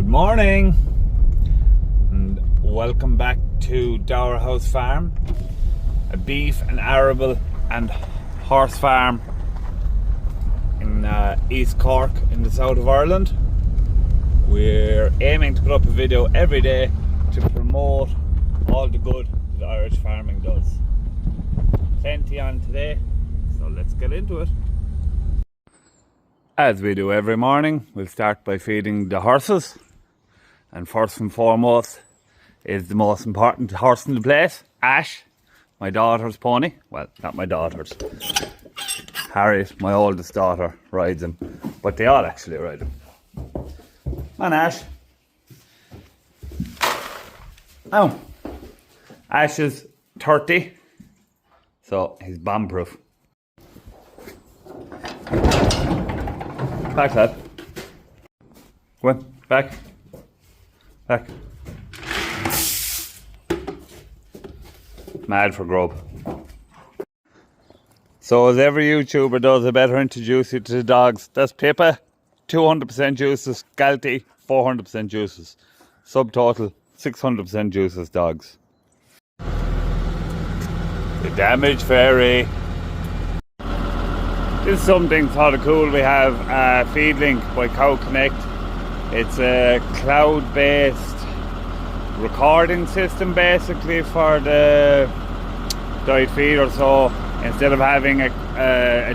Good morning and welcome back to Dower House Farm, a beef and arable and horse farm in East Cork in the south of Ireland. We're aiming to put up a video every day to promote all the good that Irish farming does. Plenty on today, so let's get into it. As we do every morning, we'll start by feeding the horses. And first and foremost is the most important horse in the place, Ash, my daughter's pony. Well, not my daughter's. Harriet, my oldest daughter, rides him. But they all actually ride him. Come on, Ash. Now, Ash is 30, so he's bomb-proof. Back, lad. Go on, back. Back. Mad for grub. So as every YouTuber does, I better introduce you to the dogs. That's Pippa, 200% juices. Galty, 400% juices. Subtotal, 600% juices dogs. The Damaged Fairy. This is something sort of cool. We have FeedLink by Cow Connect. It's a cloud-based recording system basically for the diet feeder. So instead of having a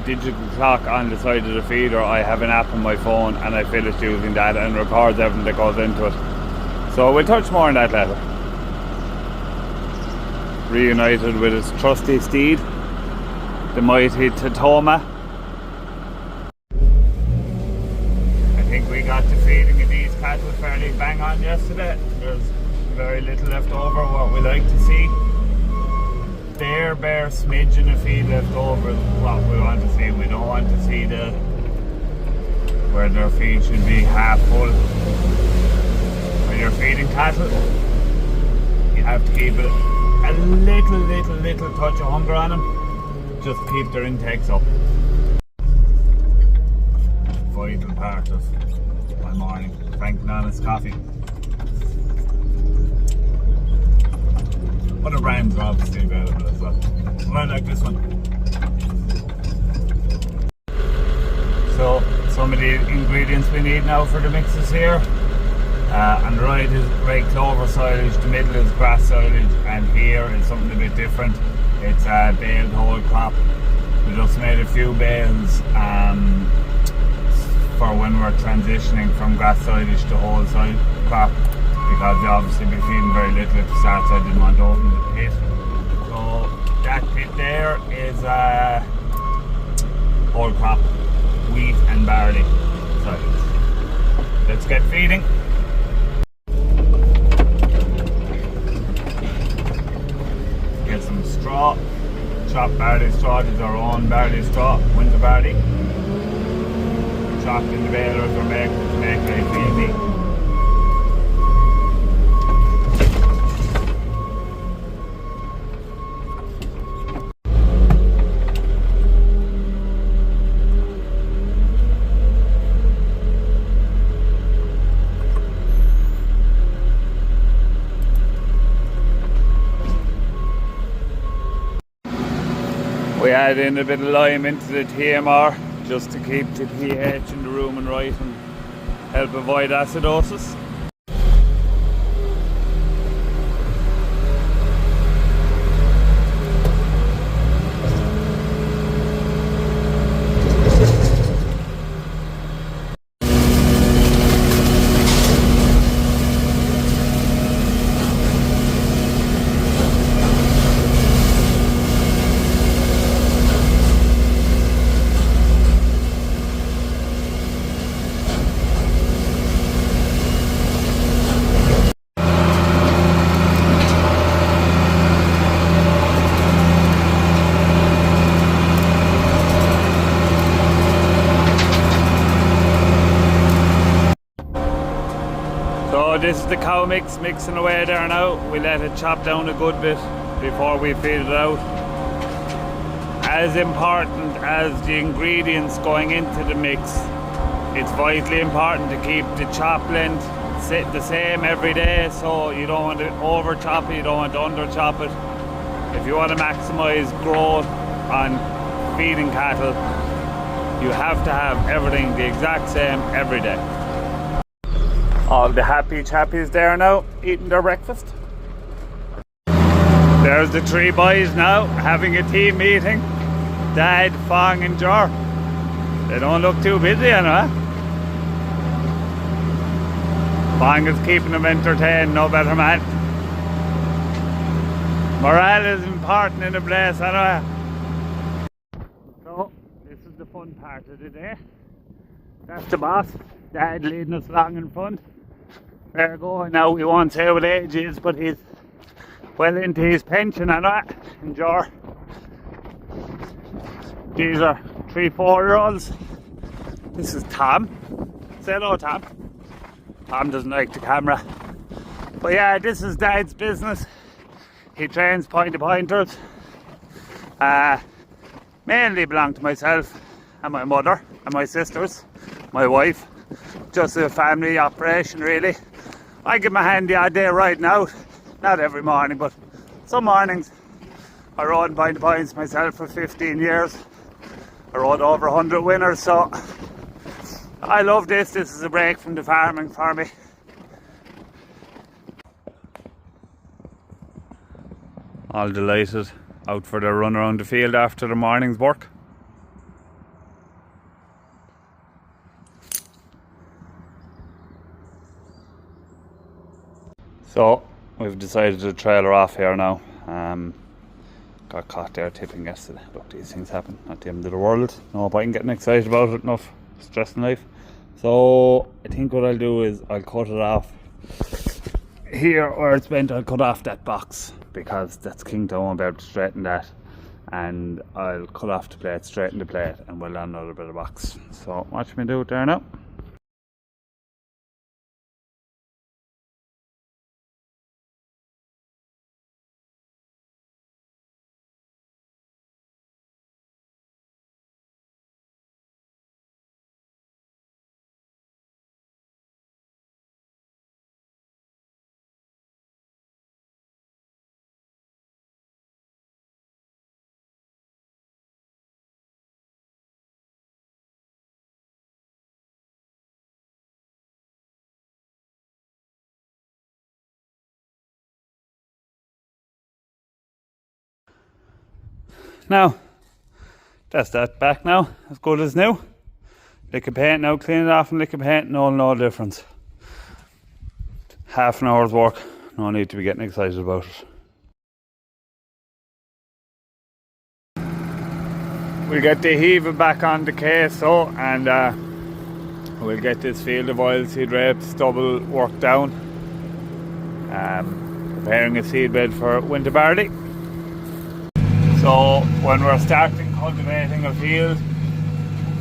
digital clock on the side of the feeder, I have an app on my phone and I fill it using that and records everything that goes into it. So we'll touch more on that later. Reunited with his trusty steed, the mighty Tatoma. We got the feeding of these cattle fairly bang on yesterday. There's very little left over. What we like to see, bare smidgen of feed left over is what we want to see. We don't want to see where their feed should be half full. When you're feeding cattle, you have to keep it a little touch of hunger on them, just to keep their intakes up. Vital part of my morning. Frank Nana's coffee. Other brands are obviously available as well. I like this one. So some of the ingredients we need now for the mixes here. On the right is red clover silage, the middle is grass silage, and here is something a bit different. It's baled whole crop. We just made a few bales for when we're transitioning from grass silage to whole soil crop, because they obviously be feeding very little at the start, so I didn't want to open the pit. So that pit there is whole crop wheat and barley silage. Let's get feeding. Get some straw, chopped barley straw. This is our own barley straw, winter barley. Chopped in the balers or make life easy. We add in a bit of lime into the TMR just to keep the pH in the rumen right and help avoid acidosis. So this is the cow mix mixing away there now. We let it chop down a good bit before we feed it out. As important as the ingredients going into the mix, it's vitally important to keep the chop length the same every day, so you don't want to over chop it, you don't want to under chop it. If you want to maximize growth on feeding cattle, you have to have everything the exact same every day. All the happy chappies there now, eating their breakfast. There's the three boys now, having a team meeting. Dad, Fong and Jar. They don't look too busy, you know. Fong is keeping them entertained, no better man. Morale is important in the place, I know. So, this is the fun part of the day. That's the boss. Dad leading us along in front. We're going now, we won't say what age he is, but he's well into his pension, I know. Enjoy. These are 3-4-year-olds. This is Tom. Say hello, Tom. Tom doesn't like the camera. But yeah, this is Dad's business. He trains pointers. Mainly belong to myself and my mother and my sisters, my wife. Just a family operation really. I give my hand the odd day riding out. Not every morning, but some mornings. I rode in points myself for 15 years. I rode over 100 winners, so I love this. This is a break from the farming for me. All delighted, out for their run around the field after the morning's work. So we've decided to trail her off here now. Got caught there tipping yesterday. Look, these things happen, not the end of the world. No point in getting excited about it, enough stress in life. So I think what I'll do is I'll cut it off here where it's bent. I'll cut off that box because that's kinked. I won't be able to straighten that, and I'll cut off the plate, straighten the plate, and we'll add another bit of box. So watch me do it there now. Now, that's that back now, as good as new. Lick of paint now, clean it off and lick of paint, no difference. Half an hour's work, no need to be getting excited about it. We'll get the heaver back on the queso and we'll get this field of oilseed rape stubble worked down. Preparing a seedbed for winter barley. So when we're starting cultivating a field,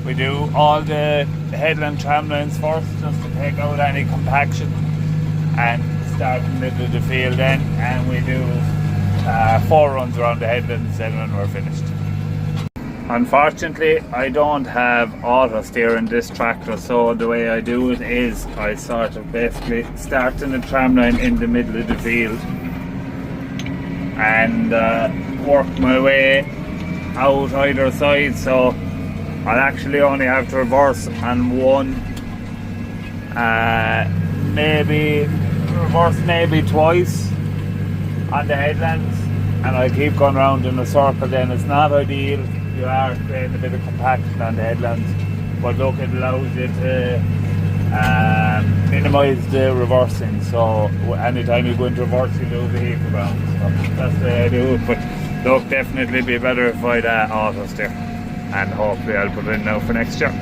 we do all the headland tramlines first, just to take out any compaction, and start in the middle of the field then, and we do 4 runs around the headlands then when we're finished. Unfortunately, I don't have auto steer in this tractor, so the way I do it is I sort of basically start in the tramline in the middle of the field and work my way out either side, so I'll actually only have to reverse on one, maybe twice on the headlands, and I'll keep going around in a circle. Then it's not ideal, you are creating a bit of compaction on the headlands, but look, it allows you to minimise the reversing, so anytime you go into reverse you lose a heap of ground. So that's the way I do it, but look, definitely be better if I'd auto steer, and hopefully I'll put it in now for next year.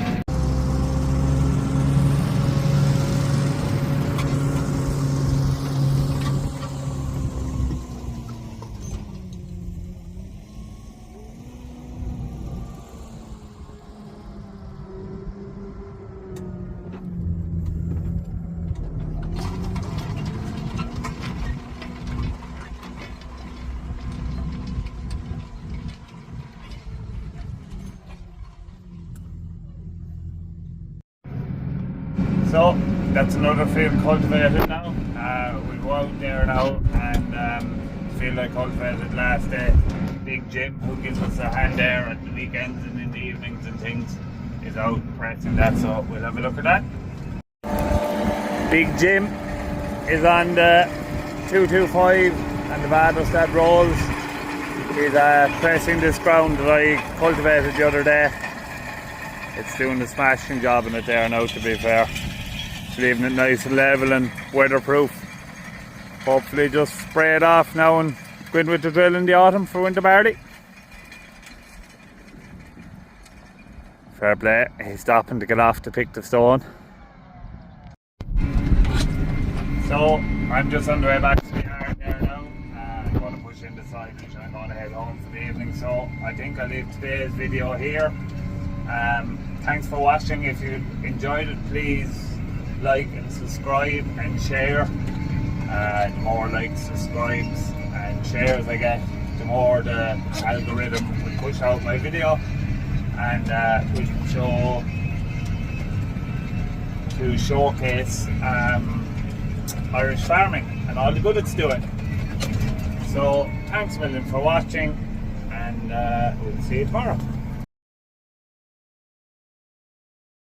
So that's another field cultivated now. We'll go out there now and field I cultivated last day. Big Jim, who gives us a hand there at the weekends and in the evenings and things, is out pressing that, so we'll have a look at that. Big Jim is on the 225 and the Vadostad rolls. He's pressing this ground that I cultivated the other day. It's doing a smashing job in it there now, to be fair. It's leaving it nice and level and weatherproof. Hopefully just spray it off now and go in with the drill in the autumn for winter barley. Fair play, he's stopping to get off to pick the stone. So I'm just on the way back to the yard there now. I'm going to push in the silage. I'm going to head home for the evening, so I think I'll leave today's video here. Thanks for watching. If you enjoyed it, please like and subscribe and share. The more likes, subscribes and shares I get, the more the algorithm will push out my video, and we can show to showcase Irish farming and all the good it's doing. So thanks a million for watching, and we'll see you tomorrow.